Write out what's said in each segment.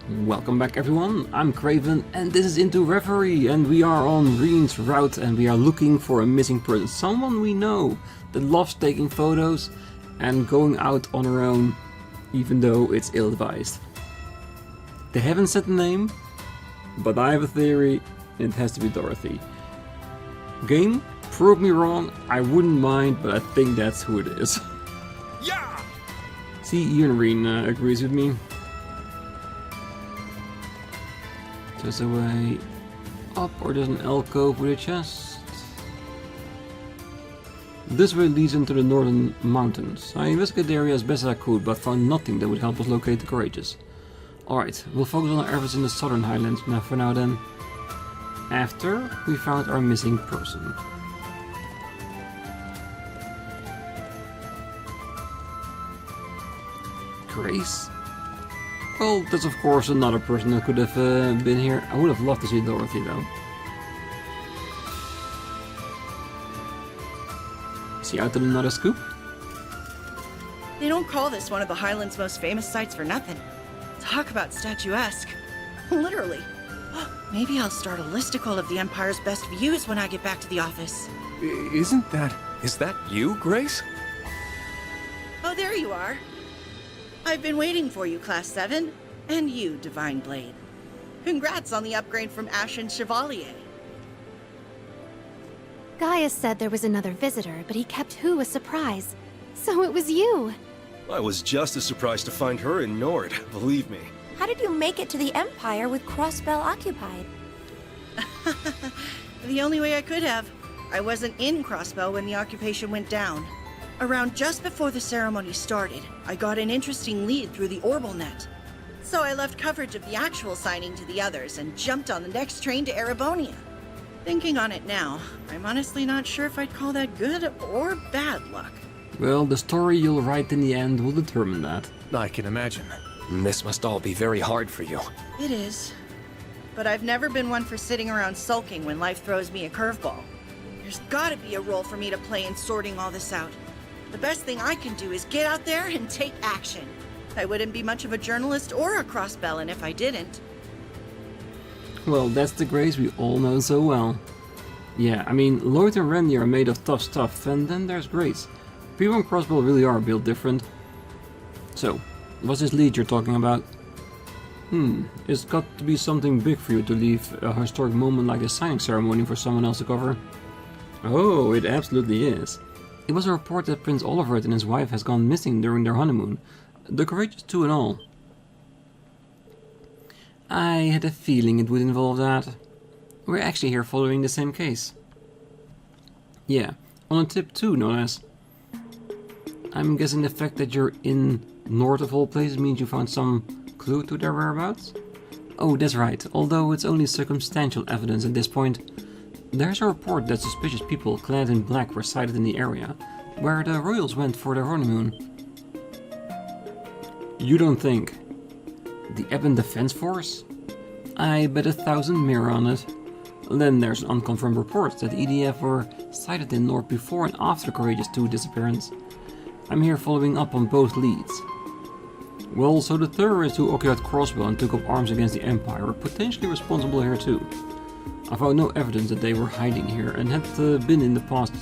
Welcome back everyone, I'm Craven and this is Into Reverie and we are on Rean's route and we are looking for a missing person. Someone we know that loves taking photos and going out on her own even though it's ill-advised. They haven't said the name, but I have a theory, it has to be Dorothy. Game, prove me wrong, I wouldn't mind, but I think that's who it is. Yeah! See, even Rean agrees with me. There's a way up, or there's an alcove with a chest. This way leads into the northern mountains. I investigated the area as best as I could, but found nothing that would help us locate the courageous. Alright, we'll focus on our efforts in the southern highlands now for now then. After we found our missing person. Grace? Well, that's of course another person that could have been here. I would have loved to see Dorothy though. Is he out to another scoop? They don't call this one of the Highlands' most famous sites for nothing. Talk about statuesque. Literally. Maybe I'll start a listicle of the Empire's best views when I get back to the office. Is that you, Grace? Oh, there you are. I've been waiting for you, Class 7. And you, Divine Blade. Congrats on the upgrade from Ashen Chevalier. Gaius said there was another visitor, but he kept Who a surprise. So it was you. I was just as surprised to find her in Nord, believe me. How did you make it to the Empire with Crossbell occupied? The only way I could have. I wasn't in Crossbell when the occupation went down. Around just before the ceremony started, I got an interesting lead through the Orbal net. So I left coverage of the actual signing to the others and jumped on the next train to Erebonia. Thinking on it now, I'm honestly not sure if I'd call that good or bad luck. Well, the story you'll write in the end will determine that. I can imagine. This must all be very hard for you. It is. But I've never been one for sitting around sulking when life throws me a curveball. There's gotta be a role for me to play in sorting all this out. The best thing I can do is get out there and take action. I wouldn't be much of a journalist or a Crossbellin if I didn't. Well, that's the Grace we all know so well. Yeah, I mean, Lloyd and Randy are made of tough stuff, and then there's Grace. People in Crossbell really are built different. So, what's this lead you're talking about? It's got to be something big for you to leave a historic moment like a signing ceremony for someone else to cover. Oh, it absolutely is. It was a report that Prince Oliver and his wife has gone missing during their honeymoon. The courageous two and all. I had a feeling it would involve that. We're actually here following the same case. Yeah, on a tip too, no less. I'm guessing the fact that you're in North of all places means you found some clue to their whereabouts? Oh, that's right, although it's only circumstantial evidence at this point. There's a report that suspicious people clad in black were sighted in the area, where the royals went for their honeymoon. You don't think? The Ebon Defense Force? I bet 1,000 mirror on it. Then there's unconfirmed reports that EDF were sighted in North before and after Courageous 2 disappearance. I'm here following up on both leads. Well, so the terrorists who occupied Crossbell and took up arms against the Empire were potentially responsible here too. I found no evidence that they were hiding here and had been in the past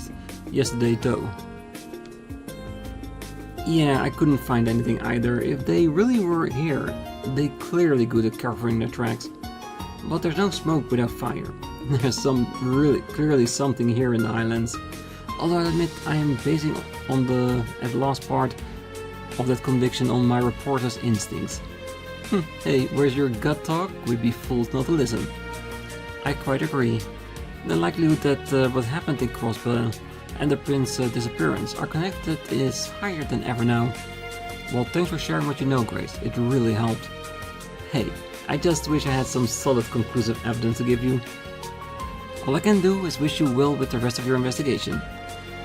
yesterday though. Yeah, I couldn't find anything either. If they really were here, they clearly good at covering their tracks. But there's no smoke without fire. There's clearly something here in the Highlands. Although I admit I am basing on the last part of that conviction on my reporter's instincts. Hey, where's your gut talk? We'd be fools not to listen. I quite agree. The likelihood that what happened in Crossbell and the prince's disappearance are connected is higher than ever now. Well, thanks for sharing what you know, Grace. It really helped. Hey, I just wish I had some solid conclusive evidence to give you. All I can do is wish you well with the rest of your investigation.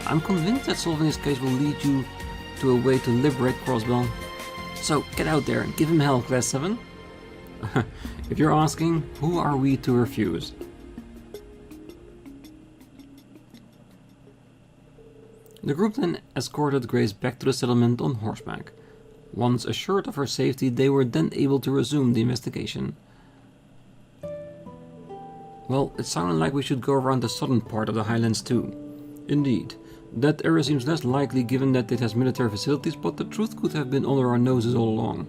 I'm convinced that solving this case will lead you to a way to liberate Crossbell. So get out there and give him hell, Class 7. If you're asking, who are we to refuse? The group then escorted Grace back to the settlement on horseback. Once assured of her safety, they were then able to resume the investigation. Well, it sounded like we should go around the southern part of the highlands too. Indeed, that area seems less likely given that it has military facilities, but the truth could have been under our noses all along.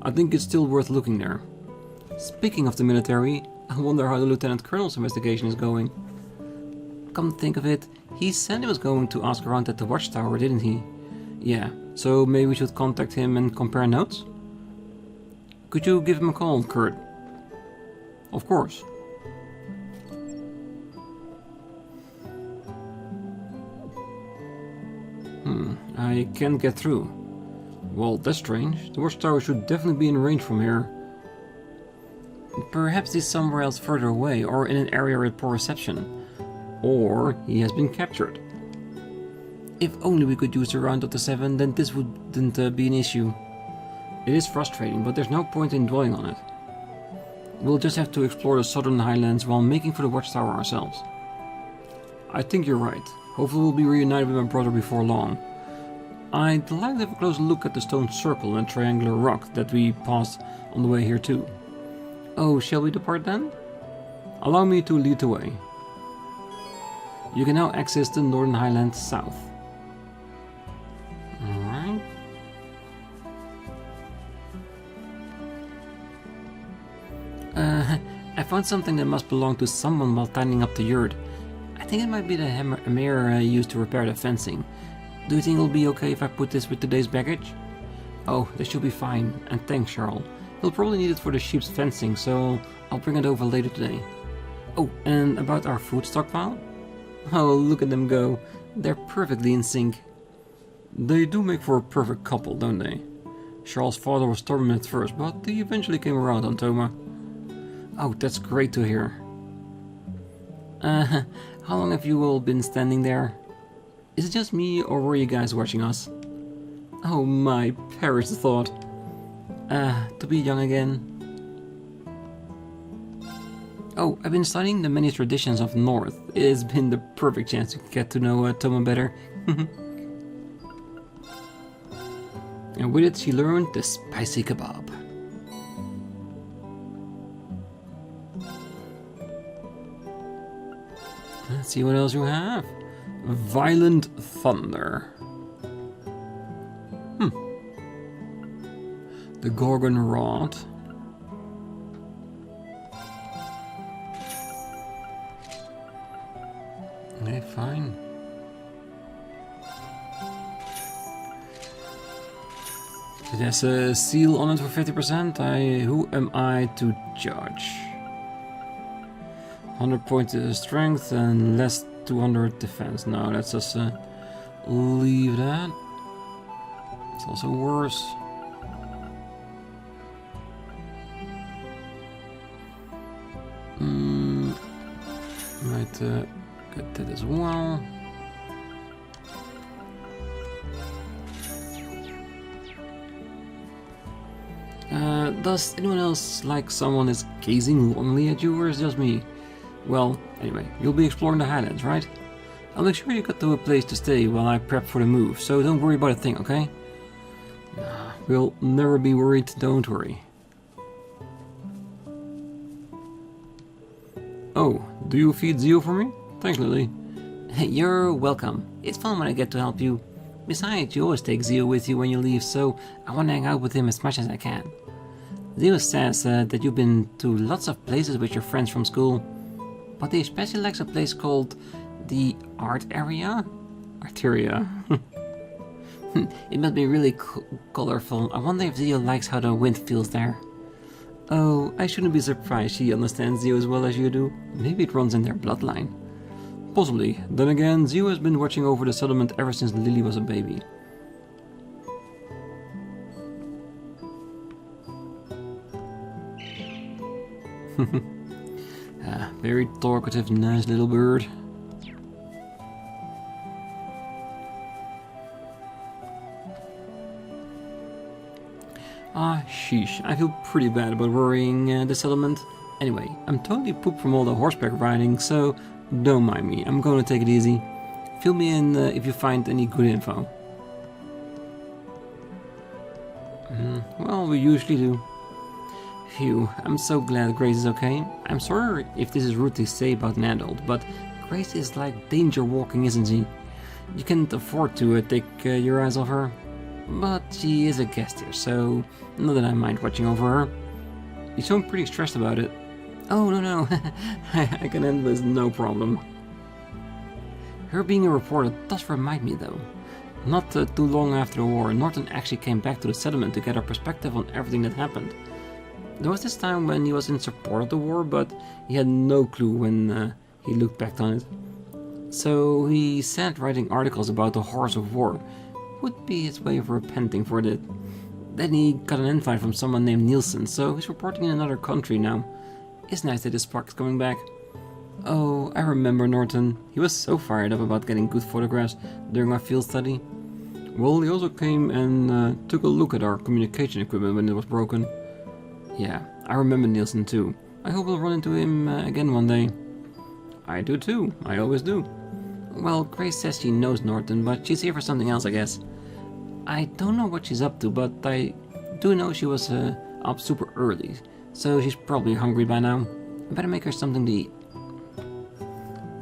I think it's still worth looking there. Speaking of the military, I wonder how the Lieutenant Colonel's investigation is going. Come to think of it, he said he was going to ask around at the watchtower, didn't he? Yeah, so maybe we should contact him and compare notes? Could you give him a call, Kurt? Of course. I can't get through. Well, that's strange. The watchtower should definitely be in range from here. Perhaps he's somewhere else further away, or in an area with poor reception. Or he has been captured. If only we could use the round of the 7, then this wouldn't be an issue. It is frustrating, but there's no point in dwelling on it. We'll just have to explore the southern highlands while making for the watchtower ourselves. I think you're right. Hopefully we'll be reunited with my brother before long. I'd like to have a close look at the stone circle and triangular rock that we passed on the way here too. Oh, shall we depart then? Allow me to lead the way. You can now access the Northern Highlands south. Alright. I found something that must belong to someone while tidying up the yurt. I think it might be the hammer Amir used to repair the fencing. Do you think it'll be okay if I put this with today's baggage? Oh, that should be fine, and thanks, Charles. He'll probably need it for the sheep's fencing, so I'll bring it over later today. Oh, and about our food stockpile? Oh, look at them go. They're perfectly in sync. They do make for a perfect couple, don't they? Charles' father was stubborn at first, but he eventually came around on Toma. Oh, that's great to hear. How long have you all been standing there? Is it just me, or were you guys watching us? Oh my, perish the thought. To be young again. Oh, I've been studying the many traditions of North. It has been the perfect chance to get to know Toma better. And with it she learned the spicy kebab. Let's see what else you have. Violent Thunder. The Gorgon Rod. Okay, fine. It has a seal on it for 50%. Who am I to judge? 100 points strength and less 200 defense. No, let's just leave that. It's also worse. Might get that as well. Does anyone else like someone is gazing longingly at you, or is it just me? Well, anyway, you'll be exploring the Highlands, right? I'll make sure you get to a place to stay while I prep for the move, so don't worry about a thing, okay? We'll never be worried, don't worry. Oh, do you feed Zio for me? Thanks, Lily. You're welcome. It's fun when I get to help you. Besides, you always take Zio with you when you leave, so I want to hang out with him as much as I can. Zio says that you've been to lots of places with your friends from school, but he especially likes a place called the Art Area? Arteria. It must be really colorful. I wonder if Zio likes how the wind feels there. Oh, I shouldn't be surprised she understands Zio as well as you do. Maybe it runs in their bloodline. Possibly. Then again, Zio has been watching over the settlement ever since Lily was a baby. Very talkative, nice little bird. Sheesh, I feel pretty bad about worrying the settlement. Anyway, I'm totally pooped from all the horseback riding, so don't mind me, I'm gonna take it easy. Fill me in if you find any good info. Well, we usually do. Phew, I'm so glad Grace is okay. I'm sorry if this is rude to say about an adult, but Grace is like danger walking, isn't she? You can't afford to take your eyes off her. But she is a guest here, so not that I mind watching over her. You sound pretty stressed about it. Oh, no. I can handle this, no problem. Her being a reporter does remind me, though. Not too long after the war, Norton actually came back to the settlement to get a perspective on everything that happened. There was this time when he was in support of the war, but he had no clue when he looked back on it. So he said writing articles about the horrors of war would be his way of repenting for it. Then he got an invite from someone named Nielsen, so he's reporting in another country now. It's nice that his spark is coming back. Oh, I remember Norton. He was so fired up about getting good photographs during our field study. Well, he also came and took a look at our communication equipment when it was broken. Yeah, I remember Nielsen too. I hope we'll run into him again one day. I do too, I always do. Well, Grace says she knows Norton, but she's here for something else, I guess. I don't know what she's up to, but I do know she was up super early, so she's probably hungry by now. I better make her something to eat.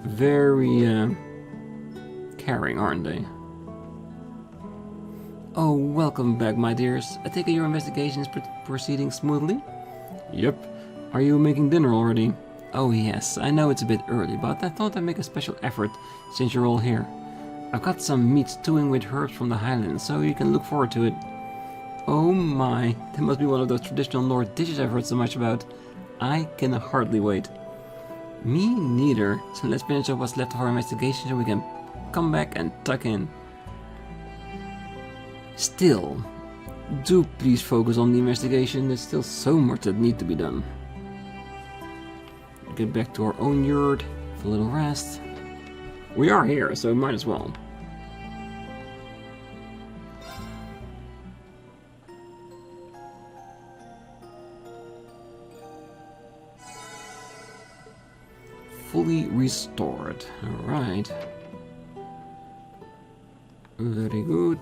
Very caring, aren't they? Oh, welcome back, my dears. I take it your investigation is proceeding smoothly? Yep. Are you making dinner already? Oh yes, I know it's a bit early, but I thought I'd make a special effort since you're all here. I've got some meat stewing with herbs from the Highlands, so you can look forward to it. Oh my, that must be one of those traditional North dishes I've heard so much about. I can hardly wait. Me neither, so let's finish up what's left of our investigation so we can come back and tuck in. Still, do please focus on the investigation, there's still so much that needs to be done. Get back to our own yurt for a little rest. We are here, so might as well. Fully restored. Alright. Very good.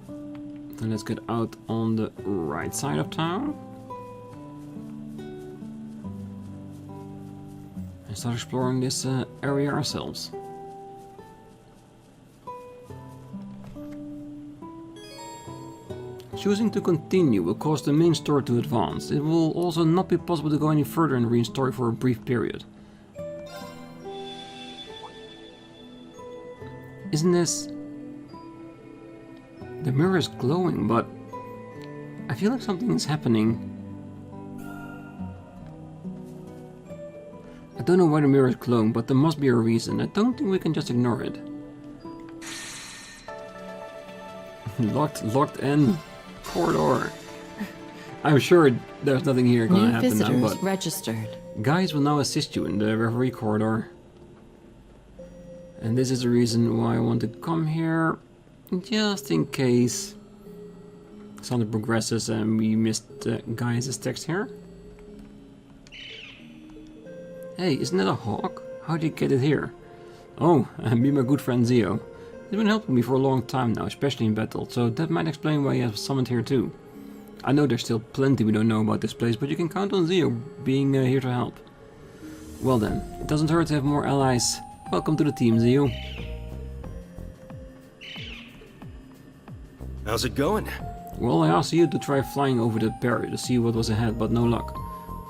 Then let's get out on the right side of town. And start exploring this area ourselves. Choosing to continue will cause the main story to advance. It will also not be possible to go any further in Rean's story for a brief period. Isn't this... The mirror is glowing, but I feel like something is happening. I don't know why the mirror is glowing, but there must be a reason. I don't think we can just ignore it. Locked in corridor. I'm sure there's nothing here going to happen now, but registered. Guys will now assist you in the Reverie corridor. And this is the reason why I want to come here, just in case something progresses and we missed Gaius' text here. Hey, isn't that a hawk? How did you get it here? Oh, be my good friend Zio. He's been helping me for a long time now, especially in battle, so that might explain why he has summoned here too. I know there's still plenty we don't know about this place, but you can count on Zio being here to help. Well then, it doesn't hurt to have more allies. Welcome to the team, Zio. How's it going? Well, I asked you to try flying over the barrier to see what was ahead, but no luck.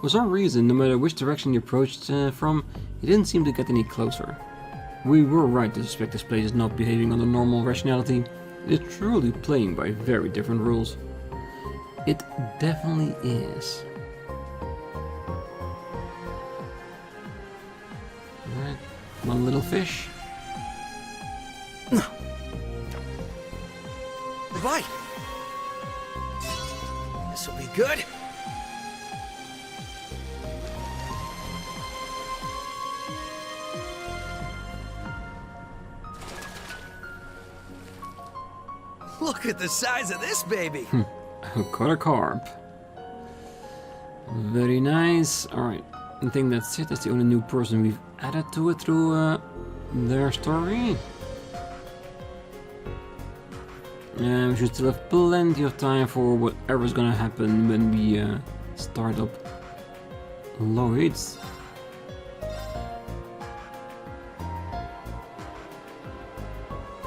For some reason, no matter which direction you approached from, you didn't seem to get any closer. We were right to suspect this place is not behaving under normal rationality. It is truly playing by very different rules. It definitely is. Alright, one little fish. Right. This'll be good. Look at the size of this baby. Caught a carp. Very nice. Alright, I think that's it. That's the only new person we've added to it through their story. We should still have plenty of time for whatever's gonna happen when we start up Lloyd's.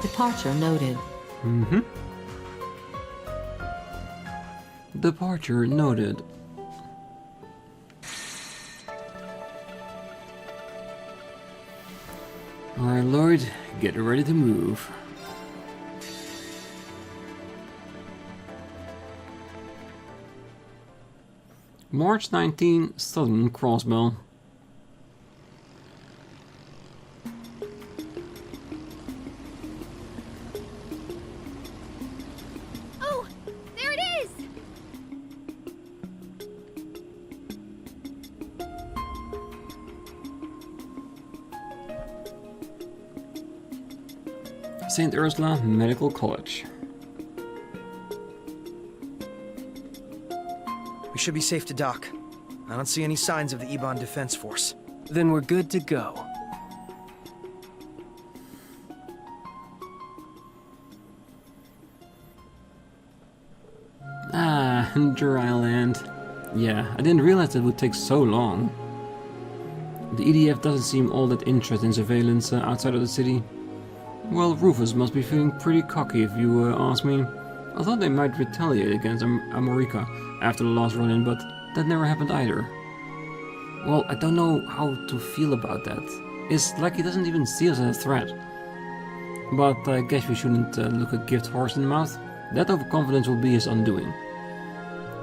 Departure noted. Departure noted. Alright, Lloyd, get ready to move. March 19, Southern Crossbell. Oh, there it is! St. Ursula Medical College. We should be safe to dock. I don't see any signs of the Ebon Defense Force. Then we're good to go. Ah, Dryland. Yeah, I didn't realize it would take so long. The EDF doesn't seem all that interested in surveillance outside of the city. Well, Rufus must be feeling pretty cocky if you ask me. I thought they might retaliate against America after the last run-in, but that never happened either. Well, I don't know how to feel about that. It's like he doesn't even see us as a threat. But I guess we shouldn't look a gift horse in the mouth. That overconfidence will be his undoing.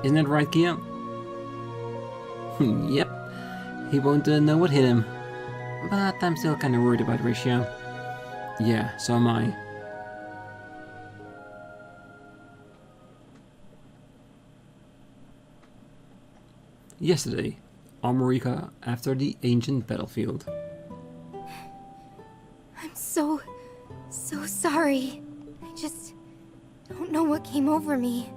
Isn't that right, Kia? Yep. He won't know what hit him. But I'm still kinda worried about Risha. Yeah, so am I. Yesterday, Armorica after the ancient battlefield. I'm so sorry. I just don't know what came over me.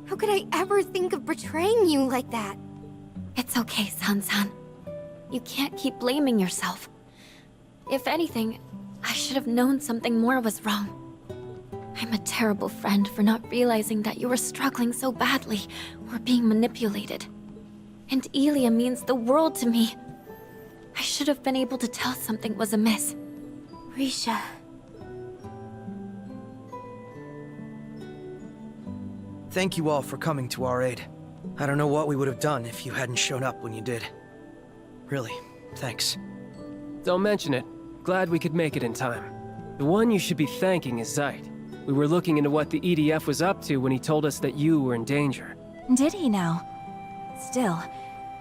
How could I ever think of betraying you like that? It's okay, San-san. You can't keep blaming yourself. If anything, I should have known something more was wrong. I'm a terrible friend for not realizing that you were struggling so badly or being manipulated. And Elia means the world to me. I should have been able to tell something was amiss. Risha. Thank you all for coming to our aid. I don't know what we would have done if you hadn't shown up when you did. Really, thanks. Don't mention it. Glad we could make it in time. The one you should be thanking is Zeit. We were looking into what the EDF was up to when he told us that you were in danger. Did he now? Still,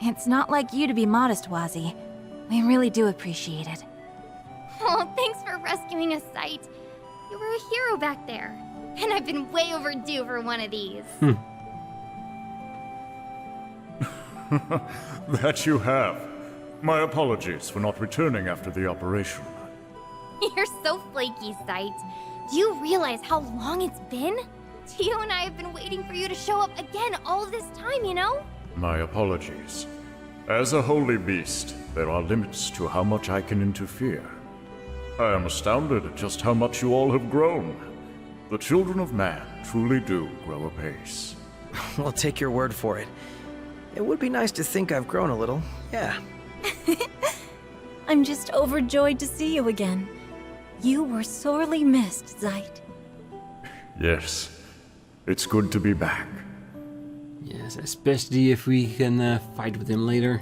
it's not like you to be modest, Wazi. We really do appreciate it. Oh, thanks for rescuing us, Sight. You were a hero back there. And I've been way overdue for one of these. That you have. My apologies for not returning after the operation. You're so flaky, Sight. Do you realize how long it's been? Tio and I have been waiting for you to show up again all this time, you know? My apologies. As a holy beast, there are limits to how much I can interfere. I am astounded at just how much you all have grown. The children of man truly do grow apace. We'll take your word for it. It would be nice to think I've grown a little, yeah. I'm just overjoyed to see you again. You were sorely missed, Zeit. Yes, it's good to be back. Yes, especially if we can fight with him later.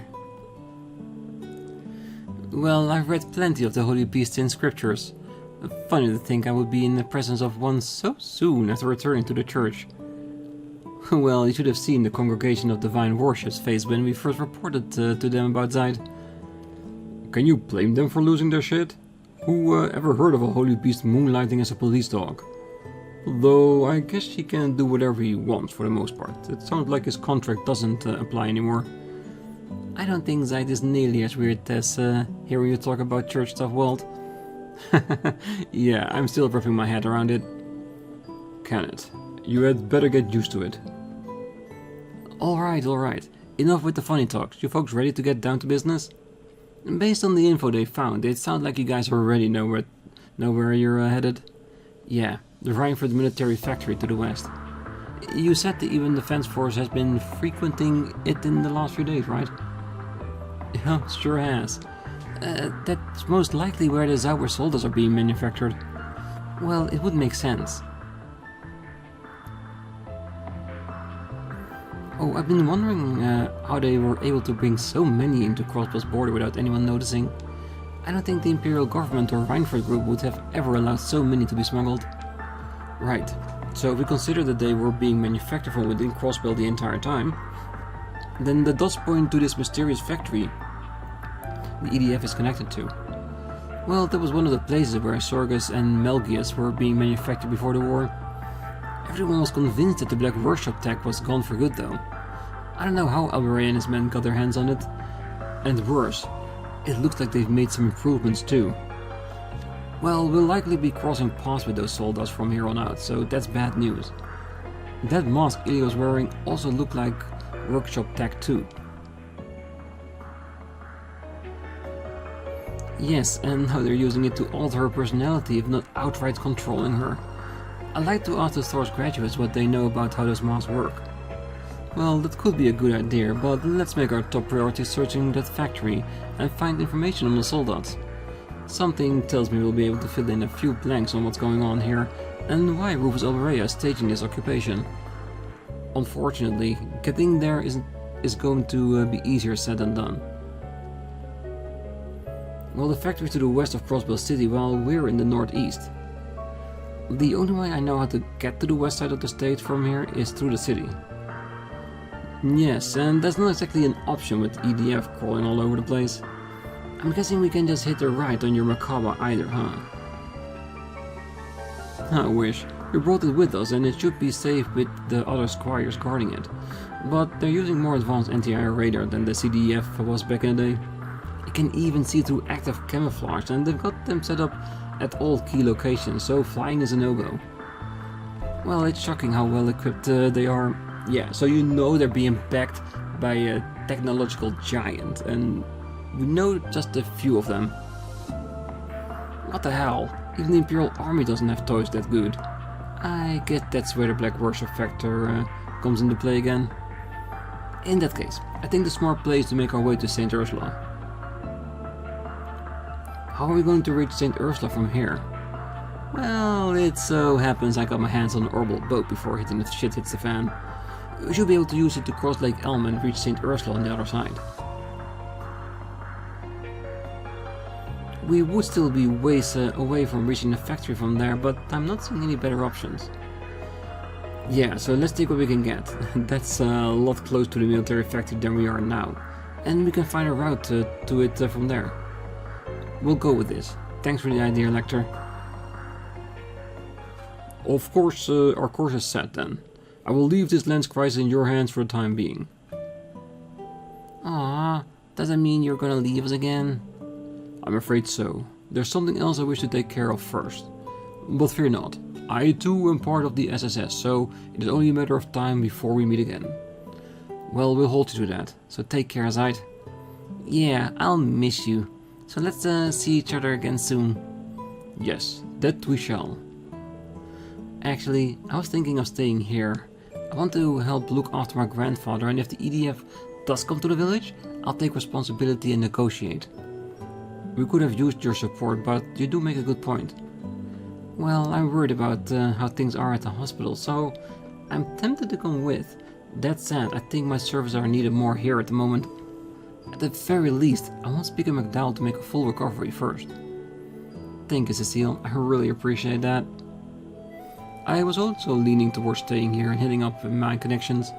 Well, I've read plenty of the holy beasts in scriptures. Funny to think I would be in the presence of one so soon after returning to the church. Well, you should have seen the congregation of divine worships face when we first reported to them about Zeit. Can you blame them for losing their shit? Who ever heard of a holy beast moonlighting as a police dog? Though I guess he can do whatever he wants for the most part. It sounds like his contract doesn't apply anymore. I don't think Zeit is nearly as weird as hearing you talk about church stuff, Walt. Yeah, I'm still wrapping my head around it. Can it? You had better get used to it. Alright. Enough with the funny talks. You folks ready to get down to business? Based on the info they found, it sounds like you guys already know where you're headed. Yeah, the Rhineford military factory to the west. You said that even the defense force has been frequenting it in the last few days, right? Yeah, sure has. That's most likely where the Zauber soldiers are being manufactured. Well, it would make sense. Oh, I've been wondering how they were able to bring so many into Crossbell's border without anyone noticing. I don't think the Imperial government or Rhineford group would have ever allowed so many to be smuggled. Right, so if we consider that they were being manufactured from within Crossbell the entire time, then the dots point to this mysterious factory the EDF is connected to. Well, that was one of the places where Sorgus and Melgius were being manufactured before the war. Everyone was convinced that the Black Workshop tech was gone for good though. I don't know how Alberay and his men got their hands on it. And worse, it looks like they've made some improvements too. Well, we'll likely be crossing paths with those soldiers from here on out, so that's bad news. That mask Ilya was wearing also looked like workshop tech too. Yes, and how they're using it to alter her personality if not outright controlling her. I'd like to ask the Thor's graduates what they know about how those masks work. Well, that could be a good idea, but let's make our top priority searching that factory and find information on the soldiers. Something tells me we'll be able to fill in a few blanks on what's going on here and why Rufus Alberay is staging this occupation. Unfortunately, getting there is going to be easier said than done. Well, the factory to the west of Crossbell City, while we're in the northeast. The only way I know how to get to the west side of the state from here is through the city. Yes, and that's not exactly an option with EDF crawling all over the place. I'm guessing we can just hit a right on your Makaba either, huh? I wish. We brought it with us and it should be safe with the other squires guarding it. But they're using more advanced anti-air radar than the CDF was back in the day. It can even see through active camouflage and they've got them set up at all key locations, so flying is a no-go. Well, it's shocking how well equipped they are. Yeah, so you know they're being backed by a technological giant, and we know just a few of them. What the hell? Even the Imperial Army doesn't have toys that good. I guess that's where the Black Worship factor comes into play again. In that case, I think the smart play is to make our way to St. Ursula. How are we going to reach St. Ursula from here? Well, it so happens I got my hands on an orbital boat before hitting the shit hits the fan. We should be able to use it to cross Lake Elm and reach St. Ursula on the other side. We would still be ways away from reaching the factory from there, but I'm not seeing any better options. Yeah, so let's take what we can get. That's a lot closer to the military factory than we are now. And we can find a route to it from there. We'll go with this. Thanks for the idea, Lecter. Of course, our course is set then. I will leave this lens crisis in your hands for the time being. Ah, does that mean you're gonna leave us again? I'm afraid so. There's something else I wish to take care of first. But fear not. I too am part of the SSS, so it is only a matter of time before we meet again. Well, we'll hold you to that, so take care, Zayt. Yeah, I'll miss you. So let's see each other again soon. Yes, that we shall. Actually, I was thinking of staying here. I want to help look after my grandfather, and if the EDF does come to the village, I'll take responsibility and negotiate. We could have used your support, but you do make a good point. Well, I'm worried about how things are at the hospital, so I'm tempted to come with. That said, I think my services are needed more here at the moment. At the very least, I want Speaker McDowell to make a full recovery first. Thank you, Cecile. I really appreciate that. I was also leaning towards staying here and hitting up my connections.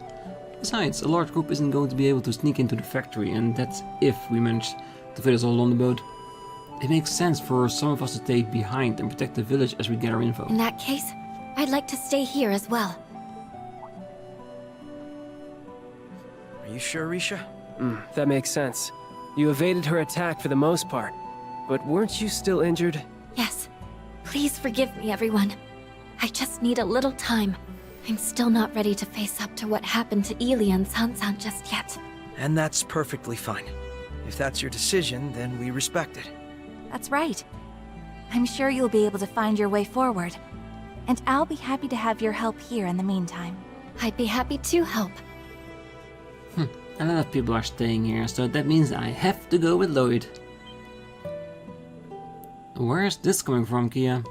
Besides, a large group isn't going to be able to sneak into the factory, and that's if we manage to fit us all on the boat. It makes sense for some of us to stay behind and protect the village as we get our info. In that case, I'd like to stay here as well. Are you sure, Risha? That makes sense. You evaded her attack for the most part. But weren't you still injured? Yes. Please forgive me, everyone. I just need a little time. I'm still not ready to face up to what happened to Ilya and Sansan just yet. And that's perfectly fine. If that's your decision, then we respect it. That's right. I'm sure you'll be able to find your way forward. And I'll be happy to have your help here in the meantime. I'd be happy to help. A lot of people are staying here, so that means I have to go with Lloyd. Where's this coming from, Kia?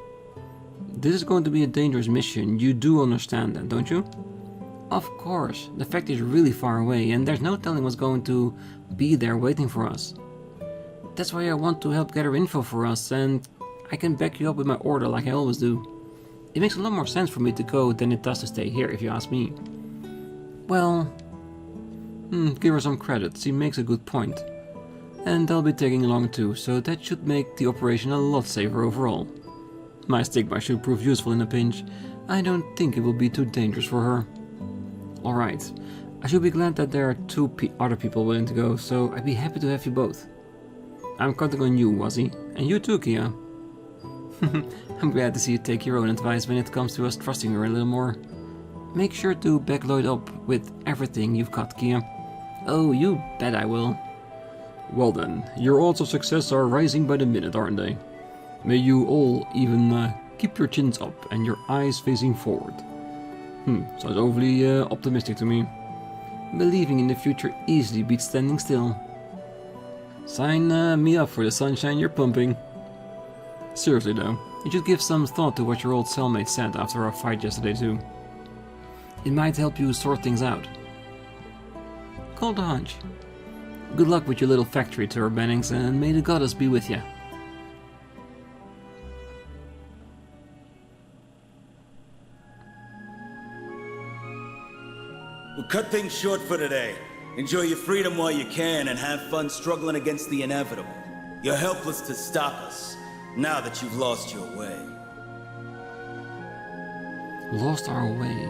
This is going to be a dangerous mission. You do understand that, don't you? Of course. The factory is really far away, and there's no telling what's going to be there waiting for us. That's why I want to help gather info for us, and I can back you up with my order like I always do. It makes a lot more sense for me to go than it does to stay here, if you ask me. Well, give her some credit. She makes a good point. And I'll be tagging along too, so that should make the operation a lot safer overall. My stigma should prove useful in a pinch. I don't think it will be too dangerous for her. Alright, I should be glad that there are two other people willing to go, so I'd be happy to have you both. I'm counting on you, Wazzy. And you too, Kia. I'm glad to see you take your own advice when it comes to us trusting her a little more. Make sure to back Lloyd up with everything you've got, Kia. Oh, you bet I will. Well then, your odds of success are rising by the minute, aren't they? May you all even keep your chins up and your eyes facing forward. Sounds overly optimistic to me. Believing in the future easily beats standing still. Sign me up for the sunshine you're pumping. Seriously though, you should give some thought to what your old cellmate said after our fight yesterday too. It might help you sort things out. Called a hunch. Good luck with your little factory tour, Bannings, and may the goddess be with you. We'll cut things short for today. Enjoy your freedom while you can and have fun struggling against the inevitable. You're helpless to stop us, now that you've lost your way. Lost our way?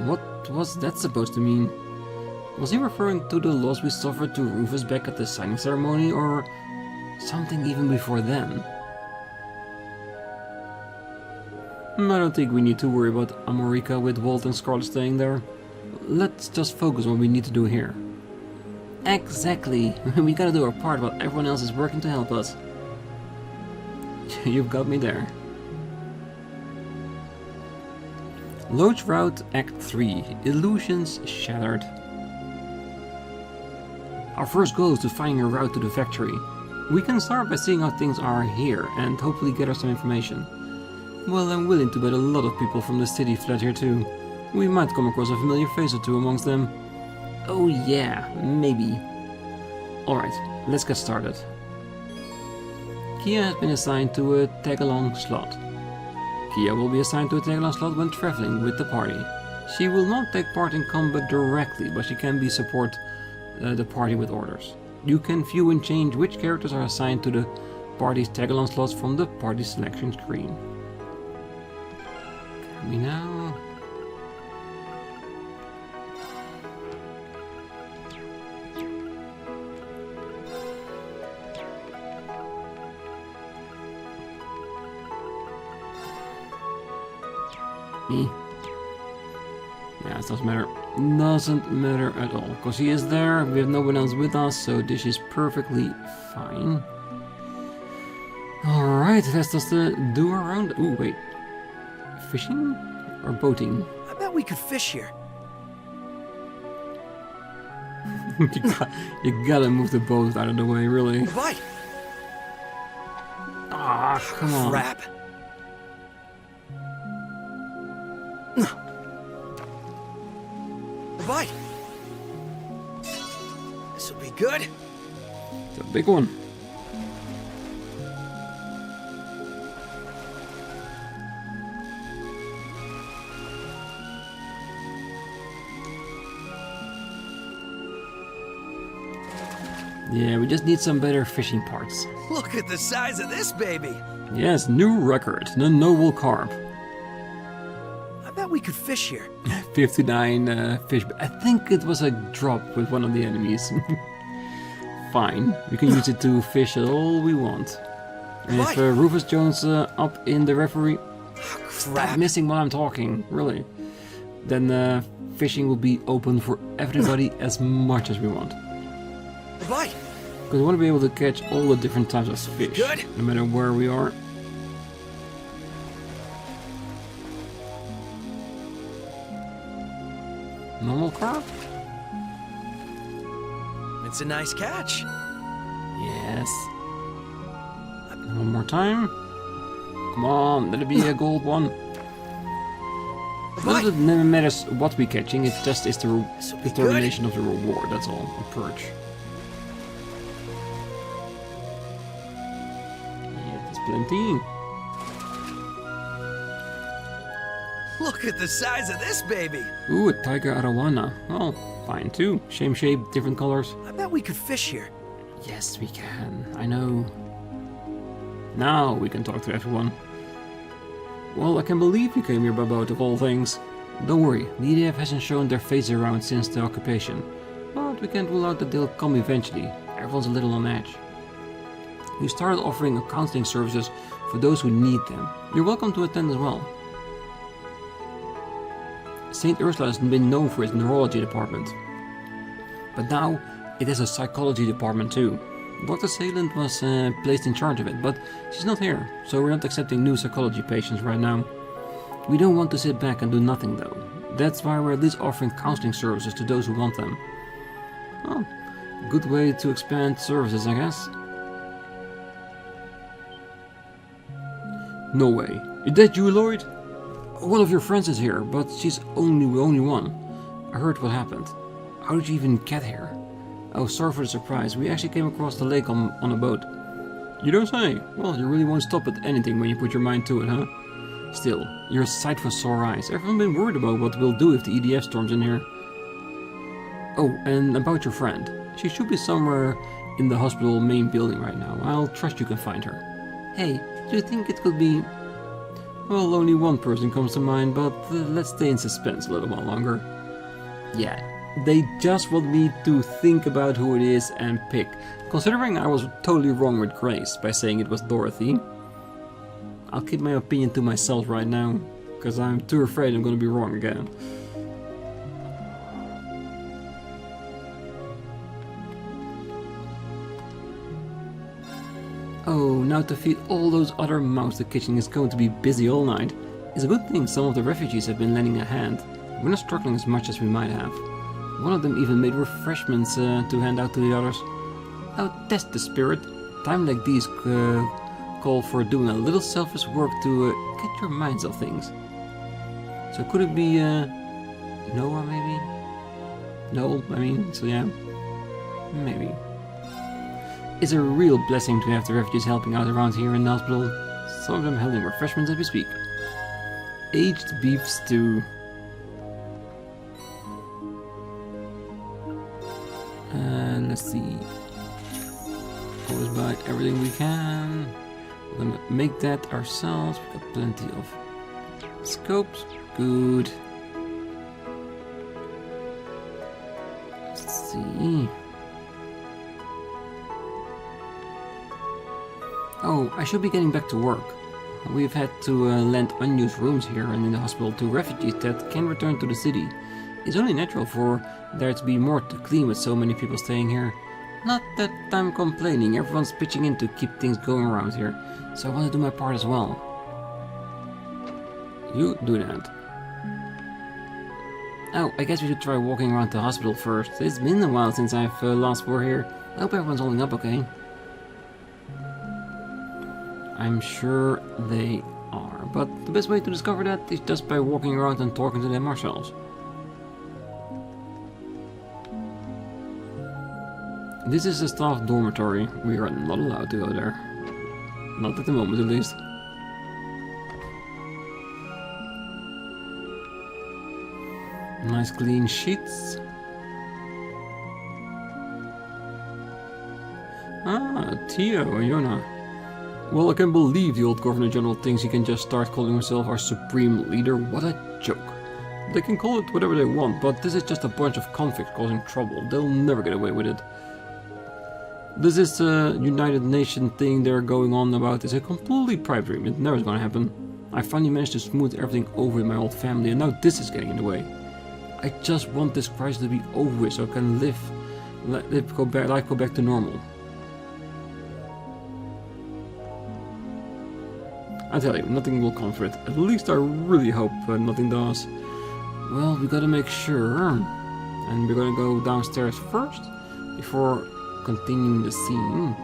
What was that supposed to mean? Was he referring to the loss we suffered to Rufus back at the signing ceremony, or something even before then? I don't think we need to worry about Amorica with Walt and Scarlet staying there. Let's just focus on what we need to do here. Exactly! We gotta do our part while everyone else is working to help us. You've got me there. Lloyd's Route Act 3. Illusions Shattered. Our first goal is to find a route to the factory. We can start by seeing how things are here and hopefully gather some information. Well, I'm willing to bet a lot of people from the city fled here too. We might come across a familiar face or two amongst them. Oh yeah, maybe. Alright, let's get started. Kia has been assigned to a tag-along slot. Kia will be assigned to a tag-along slot when traveling with the party. She will not take part in combat directly, but she can support the party with orders. You can view and change which characters are assigned to the party's tag-along slots from the party selection screen. Can we now? Yeah, it doesn't matter. Doesn't matter at all, because he is there, we have no one else with us, so this is perfectly fine. Alright, let's just do a round. Ooh, wait. Fishing? Or boating? I bet we could fish here. you gotta move the boat out of the way, really. Bye. Ah, come on. Crap. Bite. This'll be good. It's a big one. Yeah, we just need some better fishing parts. Look at the size of this baby. Yes, new record. The noble carp. I bet we could fish here. 59 fish. I think it was a drop with one of the enemies. Fine. We can use it to fish all we want. And if Rufus Jones up in the referee... Stop missing while I'm talking, really. Then fishing will be open for everybody as much as we want. Bye. Because we want to be able to catch all the different types of fish. Good. No matter where we are. crab? It's a nice catch. Yes. One more time. Come on, let it be a gold one. It never matters what we're catching, it just is the determination of the reward, that's all. A perch. Yeah, there's plenty. Look at the size of this baby. Ooh, a tiger arowana. Well, fine too. Same shape, different colors. I bet we could fish here. Yes, we can. I know. Now we can talk to everyone. Well, I can believe you came here by boat of all things. Don't worry, the EDF hasn't shown their face around since the occupation. But we can't rule out that they'll come eventually. Everyone's a little on edge. We started offering counseling services for those who need them. You're welcome to attend as well. St. Ursula has been known for its neurology department. But now it has a psychology department too. Dr. Sayland was placed in charge of it, but she's not here, so we're not accepting new psychology patients right now. We don't want to sit back and do nothing though. That's why we're at least offering counseling services to those who want them. Well, good way to expand services, I guess. No way. Is that you, Lloyd? One of your friends is here, but she's only one. I heard what happened. How did you even get here? Oh, sorry for the surprise. We actually came across the lake on a boat. You don't say? Well, you really won't stop at anything when you put your mind to it, huh? Still, you're a sight for sore eyes. Everyone's been worried about what we'll do if the EDF storms in here. Oh, and about your friend. She should be somewhere in the hospital main building right now. I'll trust you can find her. Hey, do you think it could be... Well, only one person comes to mind, but let's stay in suspense a little while longer. Yeah. They just want me to think about who it is and pick. Considering I was totally wrong with Grace by saying it was Dorothy. I'll keep my opinion to myself right now, because I'm too afraid I'm gonna be wrong again. Oh, now to feed all those other mouths, the kitchen is going to be busy all night. It's a good thing some of the refugees have been lending a hand. We're not struggling as much as we might have. One of them even made refreshments to hand out to the others. Oh, that's the spirit. Time like these call for doing a little selfish work to get your minds off things. So could it be Noah maybe? Noel, I mean, so yeah. Maybe. It's a real blessing to have the refugees helping out around here in the hospital. Some of them holding refreshments as we speak. Aged beef stew. Let's see. Always buy everything we can. We're gonna make that ourselves. We've got plenty of scopes. Good. Let's see. Oh, I should be getting back to work. We've had to lend unused rooms here and in the hospital to refugees that can return to the city. It's only natural for there to be more to clean with so many people staying here. Not that I'm complaining, everyone's pitching in to keep things going around here, so I want to do my part as well. You do that. Oh, I guess we should try walking around the hospital first. It's been a while since I've last were here. I hope everyone's holding up okay. I'm sure they are, but the best way to discover that is just by walking around and talking to them ourselves. This is the staff dormitory. We are not allowed to go there. Not at the moment, at least. Nice clean sheets. Ah, Tio and Yona. Well, I can't believe the old Governor General thinks he can just start calling himself our supreme leader. What a joke. They can call it whatever they want, but this is just a bunch of convicts causing trouble. They'll never get away with it. This is a United Nations thing they're going on about. It's a completely private dream. It never is gonna happen. I finally managed to smooth everything over with my old family, and now this is getting in the way. I just want this crisis to be over with so I can life go back to normal. I tell you, nothing will come for it. At least I really hope nothing does. Well, we gotta make sure. And we're gonna go downstairs first before continuing the scene.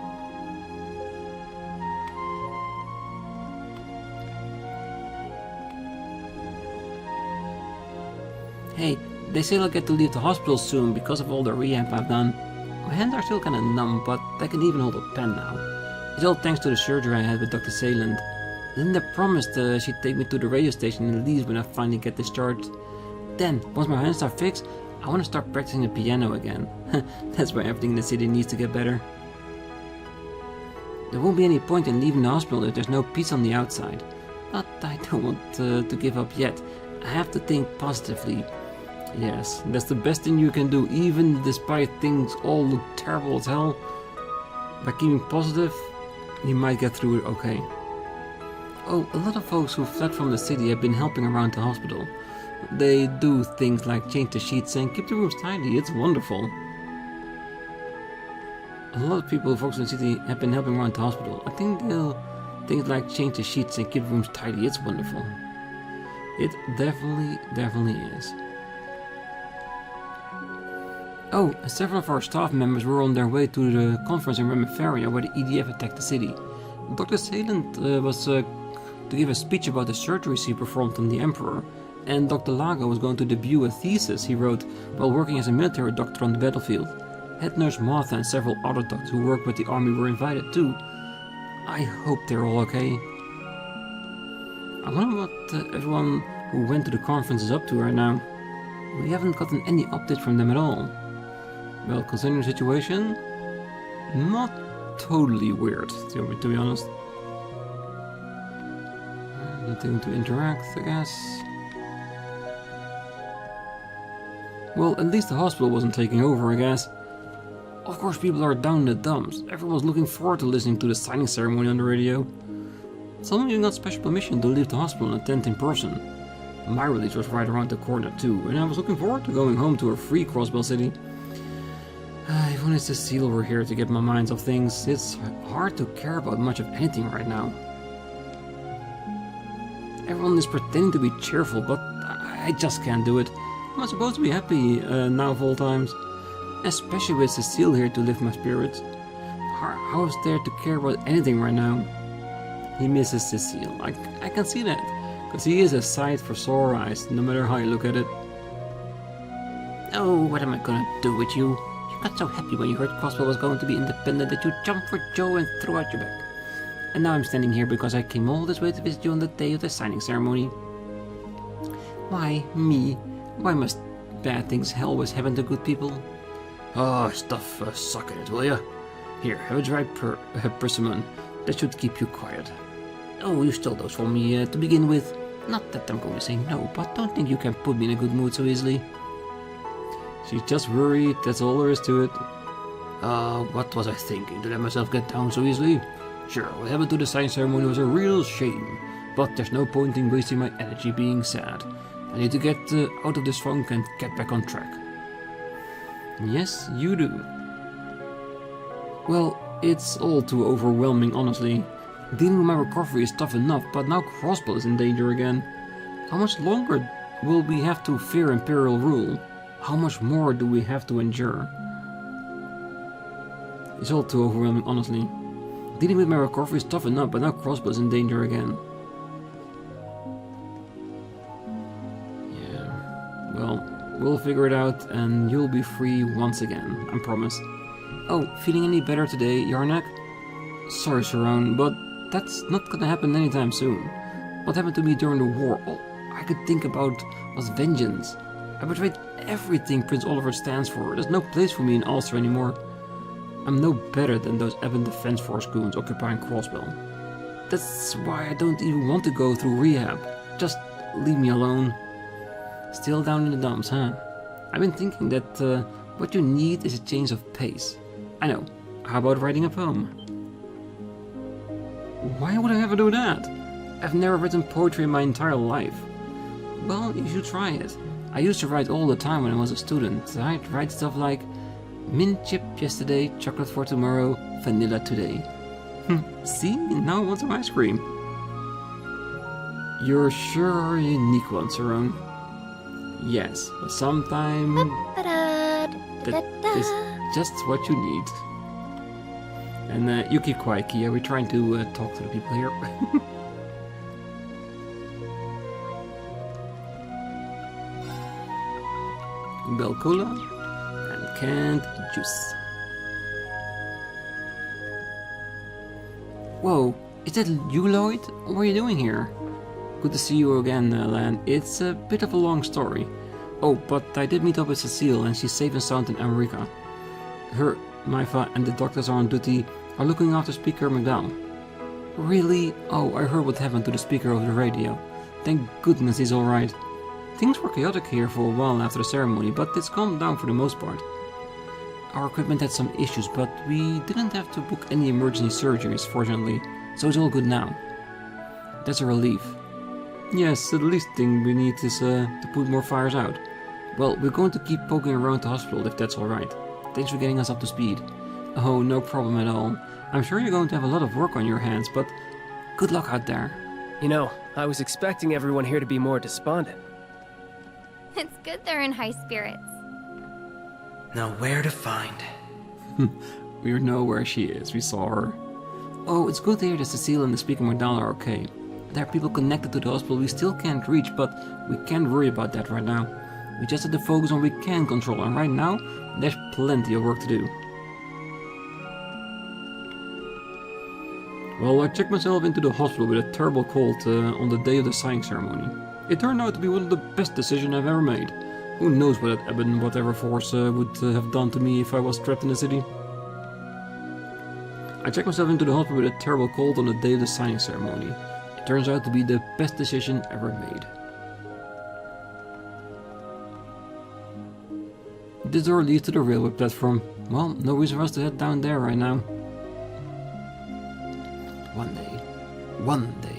Hey, they say I'll get to leave the hospital soon because of all the rehab I've done. My hands are still kinda numb, but I can even hold a pen now. It's all thanks to the surgery I had with Dr. Sayland. Linda promised she'd take me to the radio station in Leeds when I finally get discharged. Then, once my hands are fixed, I want to start practicing the piano again. That's why everything in the city needs to get better. There won't be any point in leaving the hospital if there's no peace on the outside. But I don't want to give up yet. I have to think positively. Yes, that's the best thing you can do, even despite things all look terrible as hell. By keeping positive, you might get through it okay. Oh, a lot of folks who fled from the city have been helping around the hospital. They do things like change the sheets and keep the rooms tidy. It's wonderful. A lot of people, folks in the city, have been helping around the hospital. I think they'll things like change the sheets and keep the rooms tidy. It's wonderful. It definitely is. Oh, several of our staff members were on their way to the conference in Reverie where the EDF attacked the city. Dr. Sayland was to give a speech about the surgeries he performed on the Emperor, and Dr. Lago was going to debut a thesis he wrote while working as a military doctor on the battlefield. Head Nurse Martha and several other doctors who work with the army were invited too. I hope they're all okay. I wonder what everyone who went to the conference is up to right now. We haven't gotten any update from them at all. Well, considering the situation, not totally weird, to be honest. Nothing to interact, I guess. Well, at least the hospital wasn't taking over, I guess. Of course, people are down in the dumps. Everyone's looking forward to listening to the signing ceremony on the radio. Some of you got special permission to leave the hospital and attend in person. My release was right around the corner too, and I was looking forward to going home to a free Crossbell city. If only Cecile were here to get my minds off things. It's hard to care about much of anything right now. Everyone is pretending to be cheerful, but I just can't do it. I'm not supposed to be happy now of all times. Especially with Cecile here to lift my spirits. How is there to care about anything right now? He misses Cecile. I can see that. Because he is a sight for sore eyes, no matter how you look at it. Oh, what am I gonna do with you? You got so happy when you heard Crossbell was going to be independent that you jumped for joy and threw out your back. And now I'm standing here because I came all this way to visit you on the day of the signing ceremony. Why, me? Why must bad things always happen to good people? Oh, stuff, suck at it, will ya? Here, have a dry persimmon. That should keep you quiet. Oh, you stole those for me to begin with. Not that I'm going to say no, but don't think you can put me in a good mood so easily. She's just worried, that's all there is to it. What was I thinking? To let myself get down so easily? Sure, what happened to the signing ceremony was a real shame, but there's no point in wasting my energy being sad. I need to get out of this funk and get back on track. Yes, you do. Well, it's all too overwhelming, honestly. Dealing with my recovery is tough enough, but now Crossbell is in danger again. How much longer will we have to fear Imperial rule? How much more do we have to endure? It's all too overwhelming, honestly. Dealing with my recovery is tough enough, but now Crossbell is in danger again. Yeah, well, we'll figure it out and you'll be free once again, I promise. Oh, feeling any better today, Yarnak? Sorry, Sharon, but that's not gonna happen anytime soon. What happened to me during the war, all I could think about was vengeance. I betrayed everything Prince Oliver stands for. There's no place for me in Ulster anymore. I'm no better than those Ebon Defense Force goons occupying Crossbell. That's why I don't even want to go through rehab. Just leave me alone. Still down in the dumps, huh? I've been thinking that what you need is a change of pace. I know. How about writing a poem? Why would I ever do that? I've never written poetry in my entire life. Well, you should try it. I used to write all the time when I was a student. I'd write stuff like mint chip yesterday, chocolate for tomorrow, vanilla today. See? Now I want some ice cream. You're sure a unique one, Saron. Yes, but sometime... That is just what you need. And you keep quiet, Kia. We're trying to talk to the people here. Bell Cola and canned juice. Whoa, is that you, Lloyd? What are you doing here? Good to see you again, Lan. It's a bit of a long story. Oh, but I did meet up with Cecile and she's safe and sound in America. Her, Maifa, and the doctors are on duty are looking after Speaker McDowell. Really? Oh, I heard what happened to the speaker over the radio. Thank goodness he's alright. Things were chaotic here for a while after the ceremony, but it's calmed down for the most part. Our equipment had some issues, but we didn't have to book any emergency surgeries, fortunately, so it's all good now. That's a relief. Yes, the least thing we need is to put more fires out. Well, we're going to keep poking around the hospital if that's alright. Thanks for getting us up to speed. Oh, no problem at all. I'm sure you're going to have a lot of work on your hands, but good luck out there. You know, I was expecting everyone here to be more despondent. It's good they're in high spirits. Now where to find? We know where she is. We saw her. Oh, it's good to hear that Cecile and the Speaker McDowell are okay. There are people connected to the hospital we still can't reach, but we can't worry about that right now. We just have to focus on what we can control, and right now, there's plenty of work to do. Well, I checked myself into the hospital with a terrible cold on the day of the signing ceremony. It turned out to be one of the best decisions I've ever made. Who knows what that Ebb and whatever force would have done to me if I was trapped in the city. I checked myself into the hospital with a terrible cold on the day of the signing ceremony. It turns out to be the best decision ever made. This door leads to the railway platform. Well, no reason for us to head down there right now. One day.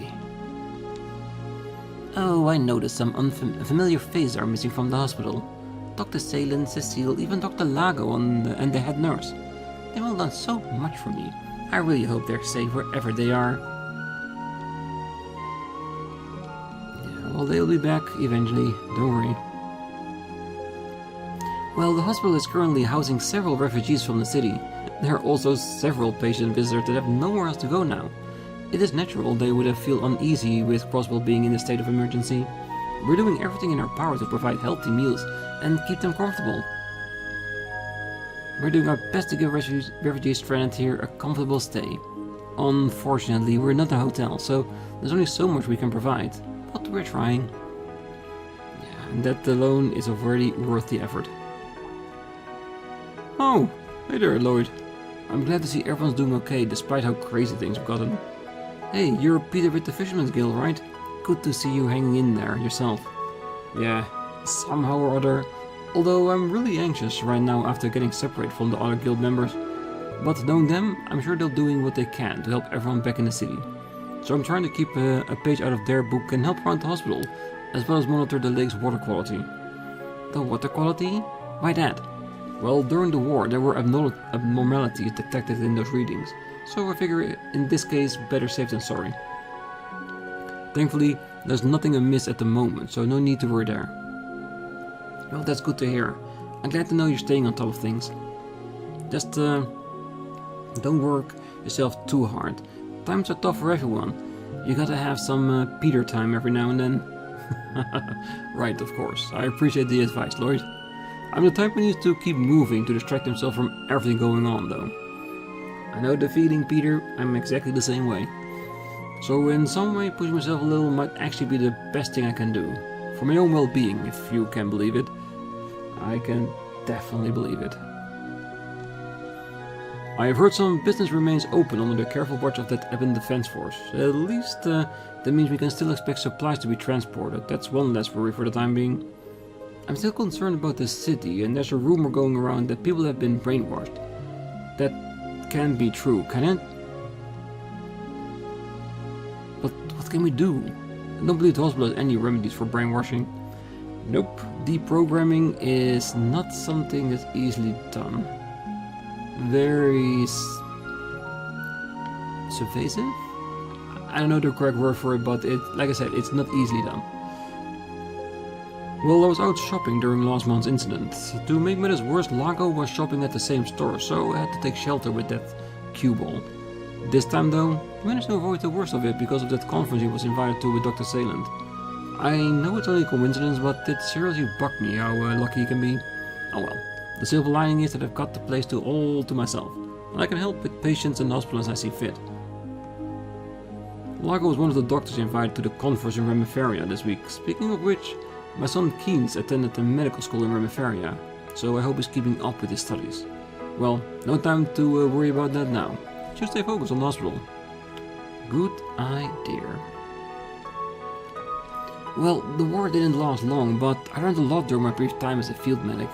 Oh, I noticed some unfamiliar faces are missing from the hospital. Dr. Salen, Cecile, even Dr. Lago and the head nurse. They've all done so much for me. I really hope they're safe wherever they are. Yeah, well, they'll be back eventually, don't worry. Well, the hospital is currently housing several refugees from the city. There are also several patient visitors that have nowhere else to go now. It is natural they would have feel uneasy with Crossbell being in a state of emergency. We're doing everything in our power to provide healthy meals and keep them comfortable. We're doing our best to give refugees stranded here a comfortable stay. Unfortunately, we're not a hotel, so there's only so much we can provide, but we're trying. Yeah, and that alone is already worth the effort. Oh, hey there, Lloyd. I'm glad to see everyone's doing okay, despite how crazy things have gotten. Hey, you're Peter with the Fisherman's Guild, right? Good to see you hanging in there yourself. Yeah, somehow or other. Although I'm really anxious right now after getting separated from the other guild members. But knowing them, I'm sure they're doing what they can to help everyone back in the city. So I'm trying to keep a page out of their book and help around the hospital, as well as monitor the lake's water quality. The water quality? Why that? Well, during the war there were abnormalities detected in those readings, so I figure in this case better safe than sorry. Thankfully, there's nothing amiss at the moment, so no need to worry there. Well, that's good to hear. I'm glad to know you're staying on top of things. Just don't work yourself too hard. Times are tough for everyone. You gotta have some Peter time every now and then. Right, of course. I appreciate the advice, Lloyd. I'm the type who needs to keep moving to distract himself from everything going on, though. I know the feeling, Peter. I'm exactly the same way. So in some way, pushing myself a little might actually be the best thing I can do. For my own well-being, if you can believe it. I can definitely believe it. I have heard some business remains open under the careful watch of that Eben Defense Force. At least that means we can still expect supplies to be transported. That's one less worry for the time being. I'm still concerned about the city, and there's a rumor going around that people have been brainwashed. That can't be true, can it? But what can we do? I don't believe the hospital has any remedies for brainwashing. Nope, deprogramming is not something that's easily done. Very pervasive? I don't know the correct word for it, but like I said, it's not easily done. Well, I was out shopping during last month's incident. To make matters worse, Lago was shopping at the same store, so I had to take shelter with that cue ball. This time though, I managed to avoid the worst of it because of that conference he was invited to with Dr. Sayland. I know it's only a coincidence, but it seriously bugged me how lucky he can be. Oh well, the silver lining is that I've got the place all to myself, and I can help with patients and hospitals as I see fit. Lago was one of the doctors invited to the conference in Reverie this week. Speaking of which, my son Keynes attended the medical school in Reverie, so I hope he's keeping up with his studies. Well, no time to worry about that now. Just stay focused on the hospital. Good idea. Well, the war didn't last long, but I learned a lot during my brief time as a field medic.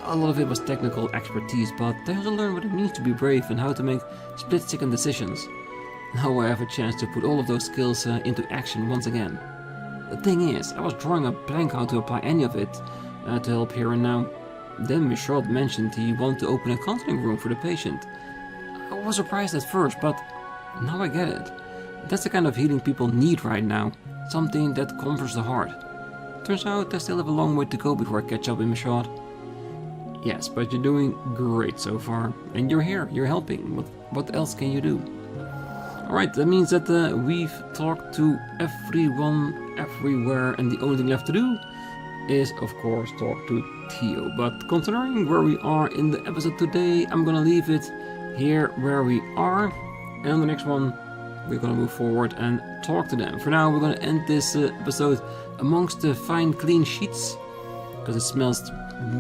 A lot of it was technical expertise, but I also learned what it means to be brave and how to make split-second decisions. Now I have a chance to put all of those skills into action once again. The thing is, I was drawing a blank how to apply any of it to help here and now. Then Michaud mentioned he wanted to open a counseling room for the patient. I was surprised at first, but now I get it. That's the kind of healing people need right now. Something that comforts the heart. Turns out I still have a long way to go before I catch up with Michaud. Yes, but you're doing great so far. And you're here, you're helping. What else can you do? Alright, that means that we've talked to everyone, everywhere, and the only thing left to do is, of course, talk to Theo. But considering where we are in the episode today, I'm gonna leave it here where we are. And on the next one, we're gonna move forward and talk to them. For now, we're gonna end this episode amongst the fine, clean sheets, because it smells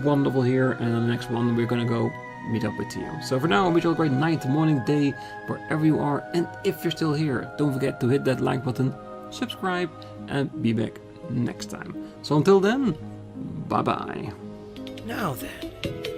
wonderful here. And on the next one, we're gonna go meet up with Theo. So for now, I wish you all a great night, morning, day, wherever you are. And if you're still here, don't forget to hit that like button, subscribe, and be back next time. So until then, bye-bye. Now then.